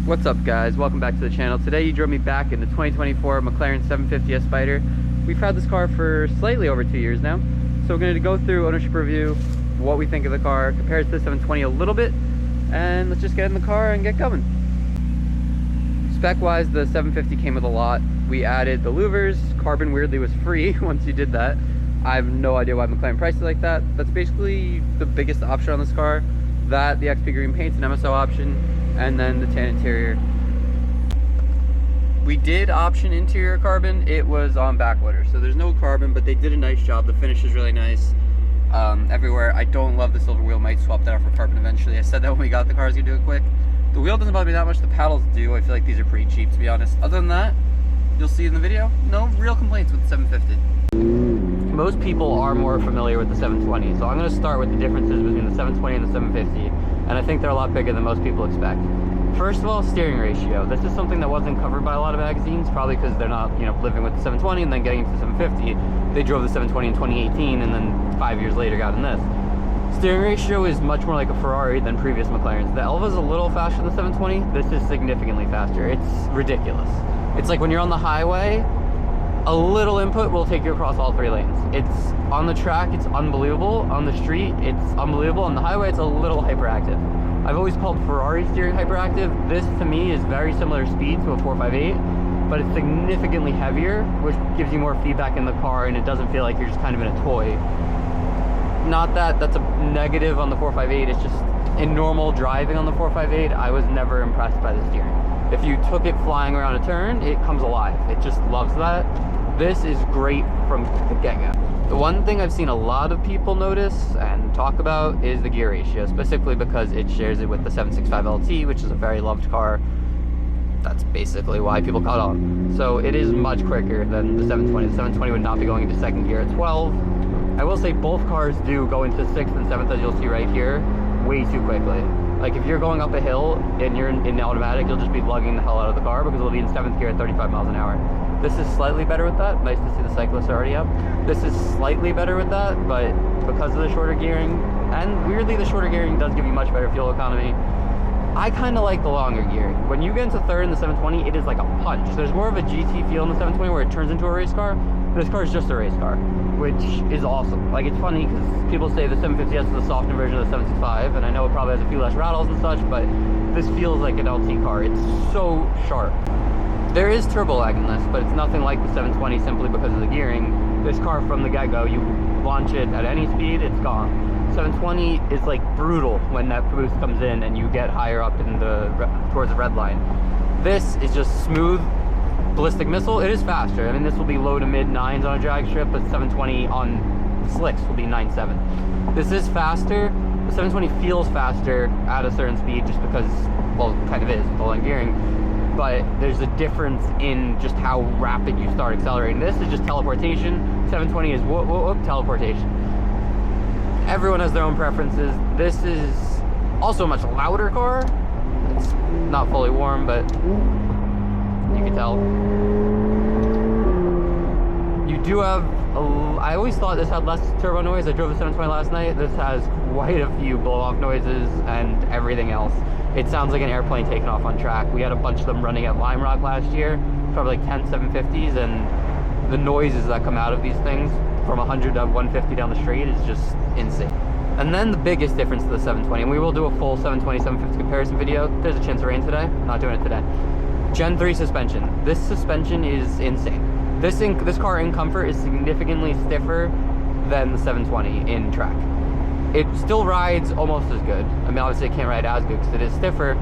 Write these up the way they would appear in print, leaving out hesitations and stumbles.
What's up guys, welcome back to the channel. Today you drove me back in the 2024 Mclaren 750s Spider. We've had this car for slightly over 2 years now. So we're going to go through ownership review, what we think of the car, compare it to the 720 a little bit, and let's just get in the car and get going. Spec wise, the 750 came with a lot. We added the louvers. Carbon weirdly was free once you did that. I have no idea why McLaren priced it like that. That's basically the biggest option on this car. That, the XP green paint's an MSO option, and then the tan interior. We did option interior carbon. It was on back order, so there's no carbon, but they did a nice job. The finish is really nice everywhere. I don't love the silver wheel. Might swap that out for carbon eventually. I said that when we got the car, I was gonna do it quick. The wheel doesn't bother me that much. The paddles do. I feel like these are pretty cheap, to be honest. Other than that, you'll see in the video, no real complaints with the 750. Most people are more familiar with the 720, so I'm going to start with the differences between the 720 and the 750, and I think they're a lot bigger than most people expect. First of all, steering ratio. This is something that wasn't covered by a lot of magazines, probably because they're not, living with the 720 and then getting into the 750. They drove the 720 in 2018 and then 5 years later got in this. Steering ratio is much more like a Ferrari than previous McLarens. The Elva is a little faster than the 720. This is significantly faster. It's ridiculous. It's like when you're on the highway, a little input will take you across all 3 lanes. It's on the track, it's unbelievable. On the street, it's unbelievable. On the highway, it's a little hyperactive. I've always called Ferrari steering hyperactive. This, to me, is very similar speed to a 458, but it's significantly heavier, which gives you more feedback in the car, and it doesn't feel like you're just kind of in a toy. Not that that's a negative on the 458, it's just in normal driving on the 458, I was never impressed by the steering. If you took it flying around a turn, it comes alive. It just loves that. This is great from the get-go. The one thing I've seen a lot of people notice and talk about is the gear ratio, specifically because it shares it with the 765 LT, which is a very loved car. That's basically why people caught on. So it is much quicker than the 720. The 720 would not be going into second gear at 12. I will say both cars do go into 6th and 7th, as you'll see right here, way too quickly. Like if you're going up a hill and you're in automatic, you'll just be lugging the hell out of the car because it'll be in 7th gear at 35 miles an hour. This is slightly better with that. Nice to see the cyclists already up. This is slightly better with that, but because of the shorter gearing, and weirdly the shorter gearing does give you much better fuel economy, I kind of like the longer gearing. When you get into 3rd in the 720, it is like a punch. There's more of a GT feel in the 720 where it turns into a race car. This car is just a race car, which is awesome. Like, it's funny because people say the 750s is a softer version of the 765, and I know it probably has a few less rattles and such, but this feels like an LT car. It's so sharp. There is turbo lag in this, but it's nothing like the 720 simply because of the gearing. This car from the get-go, you launch it at any speed, it's gone. 720 is like brutal when that boost comes in and you get higher up in towards the red line. This is just smooth, ballistic missile. It is faster. I mean, this will be low to mid 9s on a drag strip, but 720 on slicks will be 9.7. This is faster. The 720 feels faster at a certain speed just because, well, it kind of is with the low gearing. But there's a difference in just how rapid you start accelerating. This is just teleportation. 720 is whoop, whoop, whoop, teleportation. Everyone has their own preferences. This is also a much louder car. It's not fully warm, but you can tell. You do have, I always thought this had less turbo noise. I drove the 720 last night. This has quite a few blow-off noises and everything else. It sounds like an airplane taking off on track. We had a bunch of them running at Lime Rock last year, probably like 10 750s, and the noises that come out of these things from 100 to 150 down the street is just insane. And then the biggest difference to the 720, and we will do a full 720, 750 comparison video. There's a chance of rain today. Not doing it today. Gen 3 suspension. This suspension is insane. This car in comfort is significantly stiffer than the 720 in track. It still rides almost as good. I mean, obviously it can't ride as good because it is stiffer,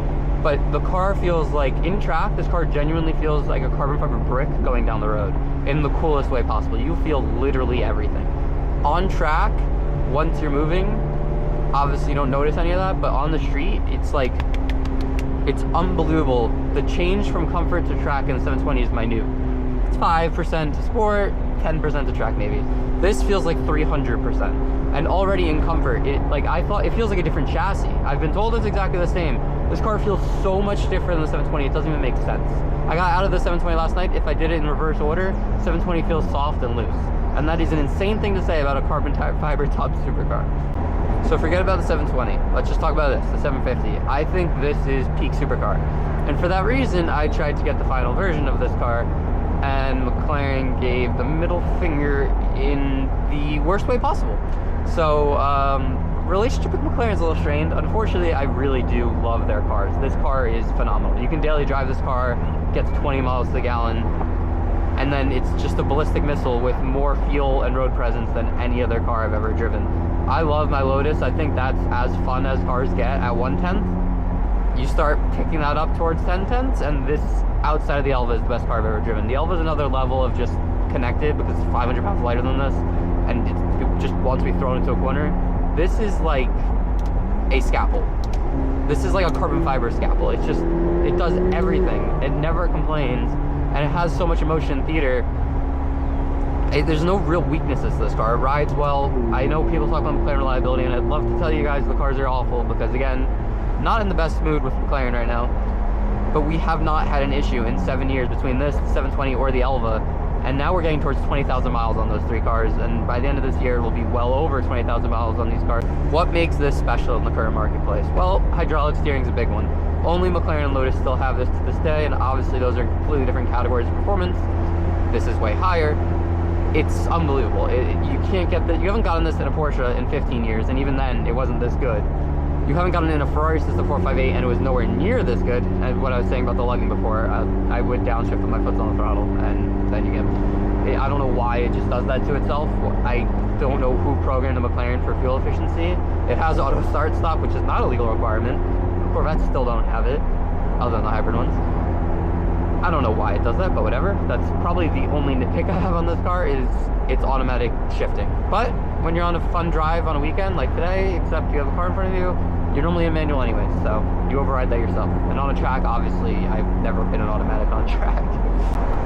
but the car feels like, in track, this car genuinely feels like a carbon fiber brick going down the road in the coolest way possible. You feel literally everything. On track, once you're moving, obviously you don't notice any of that, but on the street, it's like, it's unbelievable. The change from comfort to track in the 720 is minute. It's 5% to sport, 10% to track maybe. This feels like 300%. And already in comfort, I thought it feels like a different chassis. I've been told it's exactly the same. This car feels so much different than the 720, it doesn't even make sense. I got out of the 720 last night. If I did it in reverse order, 720 feels soft and loose. And that is an insane thing to say about a carbon fiber top supercar. So forget about the 720. Let's just talk about this, the 750. I think this is peak supercar. And for that reason, I tried to get the final version of this car, and McLaren gave the middle finger in the worst way possible. So, relationship with McLaren is a little strained. Unfortunately, I really do love their cars. This car is phenomenal. You can daily drive this car, gets 20 miles to the gallon, and then it's just a ballistic missile with more fuel and road presence than any other car I've ever driven. I love my Lotus. I think that's as fun as cars get at 1/10. You start picking that up towards 10/10s, and this, outside of the Elva, is the best car I've ever driven. The Elva is another level of just connected because it's 500 pounds lighter than this, and it just wants to be thrown into a corner. This is like a scalpel. This is like a carbon fiber scalpel. It's just, it does everything. It never complains, and it has so much emotion in theater. There's no real weaknesses to this car. It rides well. I know people talk about McLaren reliability, and I'd love to tell you guys the cars are awful because, again, not in the best mood with McLaren right now. But we have not had an issue in 7 years between this, the 720, or the Elva. And now we're getting towards 20,000 miles on those three cars, and by the end of this year, it will be well over 20,000 miles on these cars. What makes this special in the current marketplace? Well, hydraulic steering is a big one. Only McLaren and Lotus still have this to this day, and obviously those are completely different categories of performance. This is way higher. It's unbelievable. You can't get that. You haven't gotten this in a Porsche in 15 years, and even then, it wasn't this good. You haven't gotten in a Ferrari since the 458, and it was nowhere near this good. And what I was saying about the lugging before, I would downshift with my foot's on the throttle, and then you get. I don't know why it just does that to itself. I don't know who programmed the McLaren for fuel efficiency. It has auto start stop, which is not a legal requirement. Corvettes still don't have it, other than the hybrid ones. I don't know why it does that, but whatever. That's probably the only nitpick I have on this car is its automatic shifting. But when you're on a fun drive on a weekend like today, except you have a car in front of you, you're normally in manual anyways, so you override that yourself. And on a track, obviously, I've never been an automatic on a track.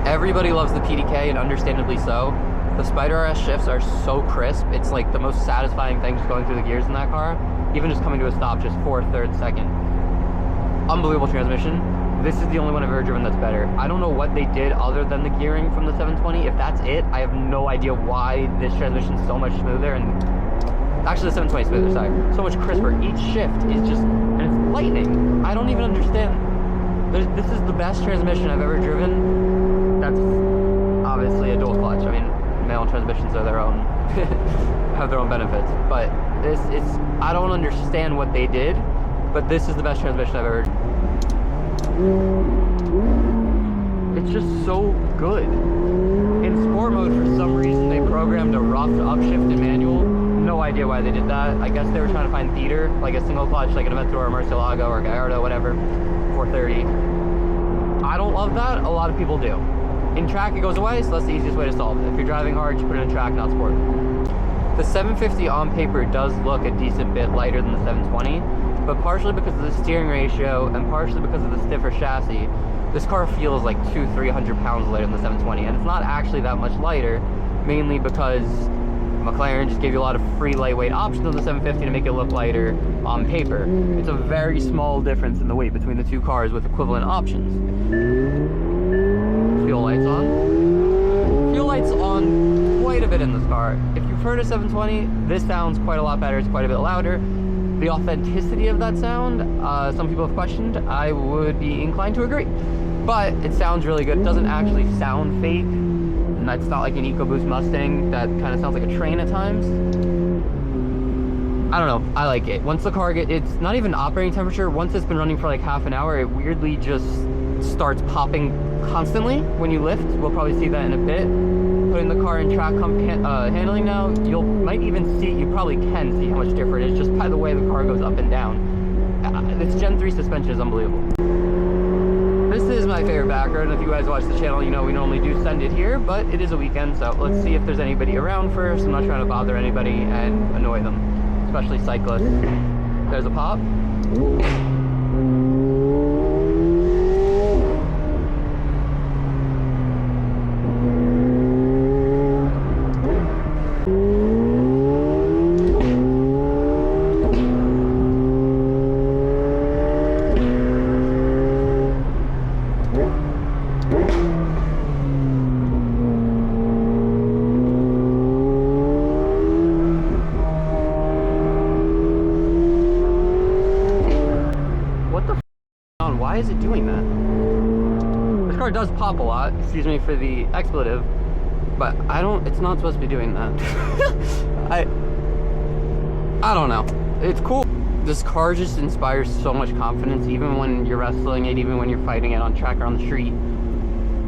Everybody loves the PDK, and understandably so. The Spider RS shifts are so crisp. It's like the most satisfying thing just going through the gears in that car. Even just coming to a stop just for a third second. Unbelievable transmission. This is the only one I've ever driven that's better. I don't know what they did other than the gearing from the 720. If that's it, I have no idea why this transmission is so much smoother. And actually, the 720 is smoother, sorry. So much crisper. Each shift is just, and it's lightning. I don't even understand. This is the best transmission I've ever driven. That's obviously a dual clutch. I mean, manual transmissions are their own, have their own benefits. But this is, I don't understand what they did, but this is the best transmission I've ever driven. It's just so good. In sport mode, for some reason, they programmed a rough upshift in manual. No idea why they did that. I guess they were trying to find theater, like a single clutch, like an Aventador or Murcielago or Gallardo, whatever, 430. I don't love that. A lot of people do. In track, it goes away, so that's the easiest way to solve it. If you're driving hard, you put it in track, not sport. The 750 on paper does look a decent bit lighter than the 720, but partially because of the steering ratio and partially because of the stiffer chassis, this car feels like 200-300 pounds lighter than the 720, and it's not actually that much lighter, mainly because McLaren just gave you a lot of free lightweight options on the 750 to make it look lighter on paper. It's a very small difference in the weight between the two cars with equivalent options. Fuel lights on. Fuel lights on quite a bit in this car. If you've heard a 720, this sounds quite a lot better. It's quite a bit louder. The authenticity of that sound, some people have questioned. I would be inclined to agree. But it sounds really good. It doesn't actually sound fake. And it's not like an EcoBoost Mustang that kind of sounds like a train at times. I don't know. I like it. Once the car it's not even operating temperature. Once it's been running for like half an hour, it weirdly just starts popping constantly when you lift. We'll probably see that in a bit. Putting the car in track handling now, you might even see, you probably can see how much different it is just by the way the car goes up and down. This Gen 3 suspension is unbelievable. This is my favorite back road, and if you guys watch the channel, you know we normally do send it here, but it is a weekend, so let's see if there's anybody around first. I'm not trying to bother anybody and annoy them, especially cyclists. There's a pop. Why is it doing that? car does pop a lot, excuse me for the expletive, but it's not supposed to be doing that. I don't know. It's cool. This car just inspires so much confidence, even when you're wrestling it, even when you're fighting it on track or on the street.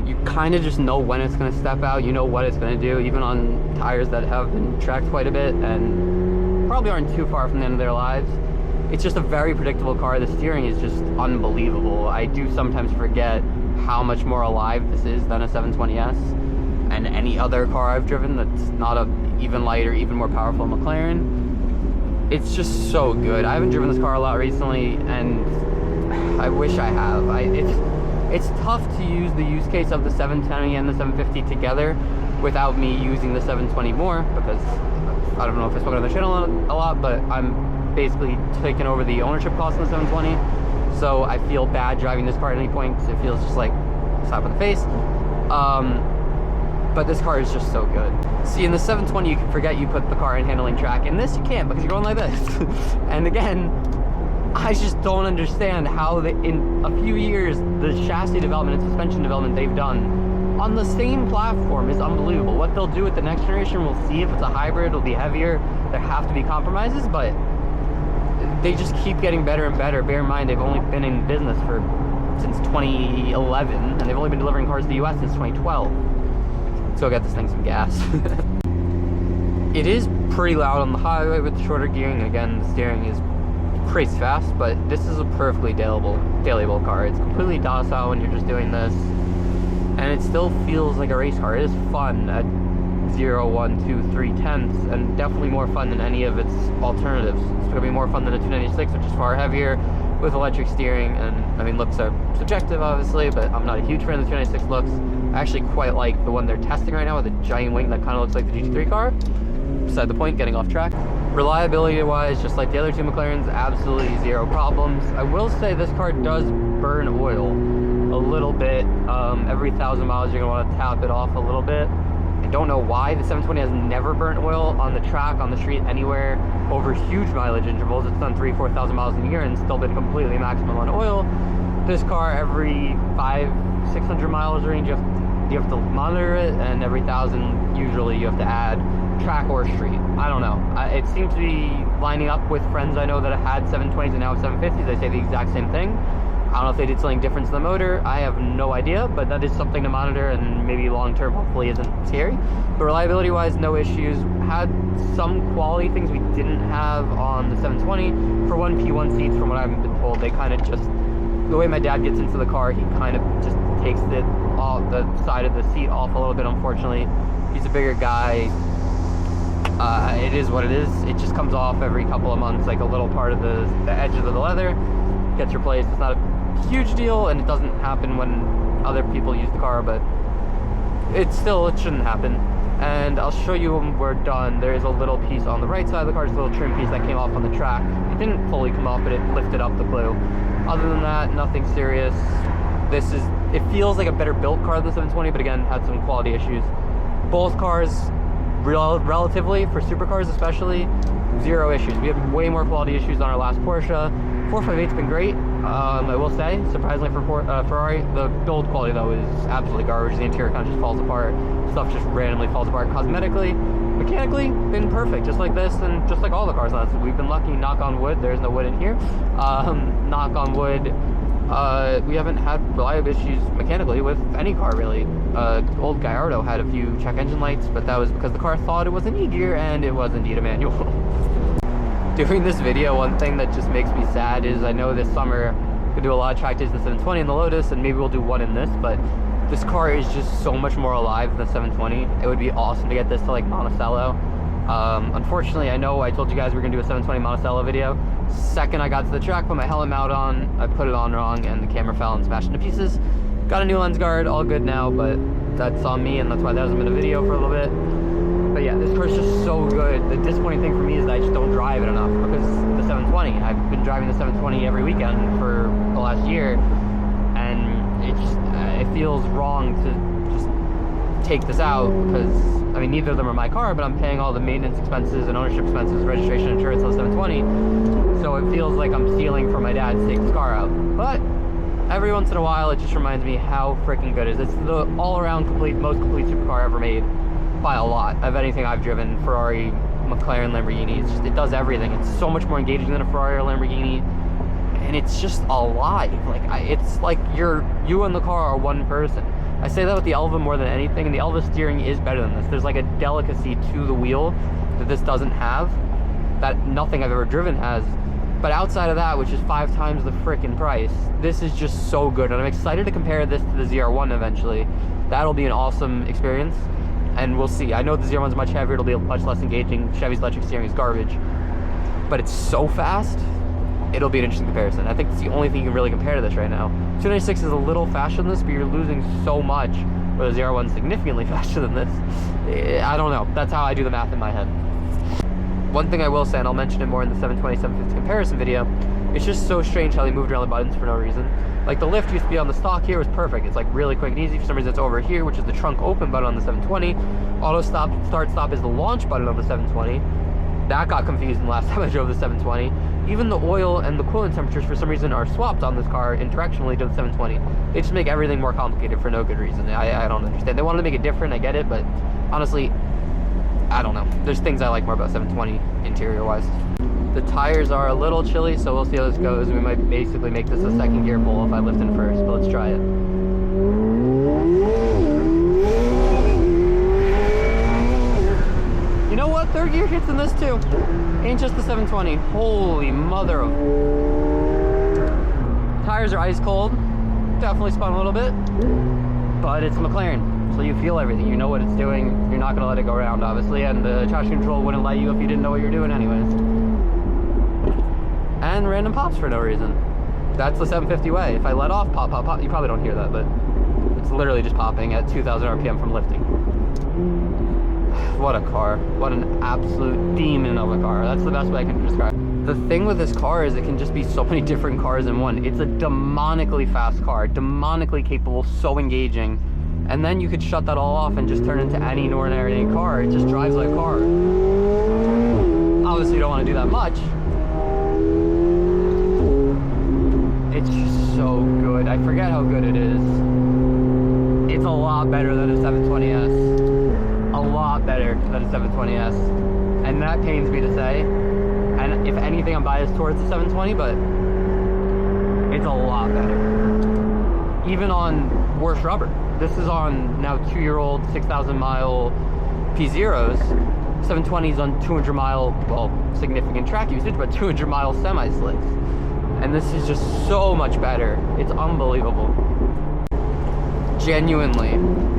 You kind of just know when it's going to step out, you know what it's going to do, even on tires that have been tracked quite a bit and probably aren't too far from the end of their lives. It's just a very predictable car. The steering is just unbelievable. I do sometimes forget how much more alive this is than a 720S and any other car I've driven that's not a even lighter, even more powerful McLaren. It's just so good. I haven't driven this car a lot recently, and I wish I have. It's tough to use the use case of the 720 and the 750 together without me using the 720 more, because I don't know if I've spoken on the channel a lot, but I'm basically taking over the ownership cost on the 720, so I feel bad driving this car at any point because it feels just like a slap in the face. But this car is just so good. See, in the 720 you can forget you put the car in handling track. In this you can't, because you're going like this. And again, I just don't understand how in a few years the chassis development and suspension development they've done on the same platform is unbelievable. What they'll do with the next generation, we'll see. If it's a hybrid, it'll be heavier. There have to be compromises, but they just keep getting better and better. Bear in mind, they've only been in business since 2011, and they've only been delivering cars to the US since 2012. So I'll get this thing some gas. It is pretty loud on the highway with the shorter gearing. Again, the steering is pretty fast, but this is a perfectly dailyable car. It's completely docile when you're just doing this, and it still feels like a race car. It is fun at 0, 1, 2, 3 tenths, and definitely more fun than any of its alternatives. It's going to be more fun than a 296, which is far heavier with electric steering, and I mean, looks are subjective obviously, but I'm not a huge fan of the 296 looks. I actually quite like the one they're testing right now with a giant wing that kind of looks like the GT3 car. Beside the point, getting off track. Reliability wise, just like the other two McLarens, absolutely zero problems. I will say this car does burn oil a little bit. Every 1,000 miles you're going to want to tap it off a little bit. I don't know why. The 720 has never burnt oil on the track, on the street, anywhere over huge mileage intervals. It's done 3,000-4,000 miles in a year and still been completely maximum on oil. This car, every 500-600 miles range, you have to monitor it, and every 1,000 usually you have to add track or street. I don't know. It seems to be lining up with friends I know that have had 720s and now have 750s. They say the exact same thing. I don't know if they did something different to the motor. I have no idea, but that is something to monitor, and maybe long term hopefully isn't scary. But reliability wise, no issues. Had some quality things we didn't have on the 720. For one, P1 seats, from what I've been told, they kind of just, the way my dad gets into the car, he kind of just takes it off the side of the seat off a little bit, unfortunately. He's a bigger guy. It is what it is. It just comes off every couple of months, like a little part of the edge of the leather gets replaced. It's not a huge deal, and it doesn't happen when other people use the car, but it shouldn't happen. And I'll show you when we're done. There is a little piece on the right side of the car, just a little trim piece that came off on the track. It didn't fully come off, but it lifted up the glue. Other than that, nothing serious. It feels like a better built car than the 720, but again, had some quality issues. Both cars, relatively, for supercars especially, zero issues. We had way more quality issues on our last Porsche. 458's been great, I will say. Surprisingly for Ferrari, the build quality though is absolutely garbage. The interior kind of just falls apart. Stuff just randomly falls apart cosmetically. Mechanically, been perfect, just like this and just like all the cars on us. We've been lucky, knock on wood. There's no wood in here. Knock on wood. We haven't had reliability issues mechanically with any car really. Old Gallardo had a few check engine lights, but that was because the car thought it was an E-gear and it was indeed a manual. Doing this video, one thing that just makes me sad is I know this summer we'll do a lot of track days in the 720 and the Lotus, and maybe we'll do one in this, but this car is just so much more alive than the 720. It would be awesome to get this to like Monticello. Unfortunately, I know I told you guys we were gonna do a 720 Monticello video. Second I got to the track, put my helmet mount on, I put it on wrong and the camera fell and smashed into pieces. Got a new lens guard, all good now, but that's on me and that's why there hasn't been a video for a little bit. But yeah, this car's just so good. The disappointing thing for me is that I just don't drive it enough because the 720. I've been driving the 720 every weekend for the last year, and it feels wrong to just take this out because, I mean, neither of them are my car, but I'm paying all the maintenance expenses and ownership expenses, registration, insurance on the 720, so it feels like I'm stealing from my dad to take this car out. But every once in a while, it just reminds me how freaking good it is. It's the all-around most complete supercar ever made by a lot of anything I've driven. Ferrari, McLaren, Lamborghini. It does everything. It's so much more engaging than a Ferrari or Lamborghini, and it's just alive. Like it's like you and the car are one person. I say that with the Elva more than anything, and the Elva steering is better than this. There's like a delicacy to the wheel that this doesn't have, that nothing I've ever driven has. But outside of that, which is 5 times the frickin' price, this is just so good, and I'm excited to compare this to the ZR1 eventually. That'll be an awesome experience, and we'll see. I know the ZR1's much heavier, it'll be much less engaging. Chevy's electric steering is garbage, but it's so fast, it'll be an interesting comparison. I think it's the only thing you can really compare to this right now. 296 is a little faster than this, but you're losing so much, where the ZR1's significantly faster than this. I don't know. That's how I do the math in my head. One thing I will say, and I'll mention it more in the 720, 750 comparison video, it's just so strange how they moved around the buttons for no reason. Like the lift used to be on the stock here, was perfect. It's like really quick and easy. For some reason it's over here, which is the trunk open button on the 720. Auto stop, start stop is the launch button on the 720. That got confusing the last time I drove the 720. Even the oil and the coolant temperatures for some reason are swapped on this car interactionally to the 720. They just make everything more complicated for no good reason. I don't understand. They wanted to make it different, I get it, but honestly, I don't know. There's things I like more about 720 interior-wise. The tires are a little chilly, so we'll see how this goes. We might basically make this a second gear pull if I lift in first, but let's try it. You know what? Third gear hits in this too. Ain't just the 720. Holy mother of... Tires are ice cold. Definitely spun a little bit, but it's a McLaren. So you feel everything, you know what it's doing, you're not going to let it go around, obviously, and the traction control wouldn't let you if you didn't know what you're doing anyways. And random pops for no reason. That's the 750 way. If I let off, pop, pop, pop, you probably don't hear that, but it's literally just popping at 2,000 RPM from lifting. What a car. What an absolute demon of a car. That's the best way I can describe it. The thing with this car is it can just be so many different cars in one. It's a demonically fast car, demonically capable, so engaging. And then you could shut that all off and just turn into any ordinary car. It just drives like a car. Obviously you don't want to do that much. It's just so good. I forget how good it is. It's a lot better than a 720S. A lot better than a 720S. And that pains me to say. And if anything, I'm biased towards the 720, but it's a lot better. Even on worse rubber. This is on now 2-year-old 6,000 mile P0s. 720s on 200 mile, well, significant track usage, but 200 mile semi-slicks. And this is just so much better. It's unbelievable. Genuinely,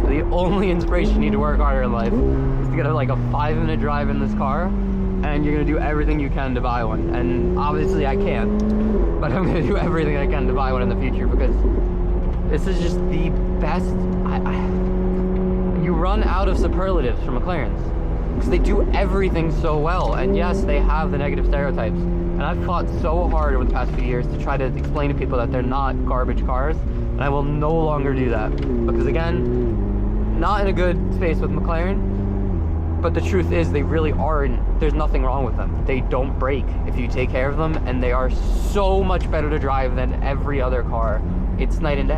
the only inspiration you need to work harder in life is to get like a 5-minute drive in this car, and you're gonna do everything you can to buy one. And obviously I can't, but I'm gonna do everything I can to buy one in the future, because this is just the best. You run out of superlatives for McLarens because they do everything so well. And yes, they have the negative stereotypes. And I've fought so hard over the past few years to try to explain to people that they're not garbage cars. And I will no longer do that. Because again, not in a good space with McLaren. But the truth is they really aren't. There's nothing wrong with them. They don't break if you take care of them. And they are so much better to drive than every other car. It's night and day.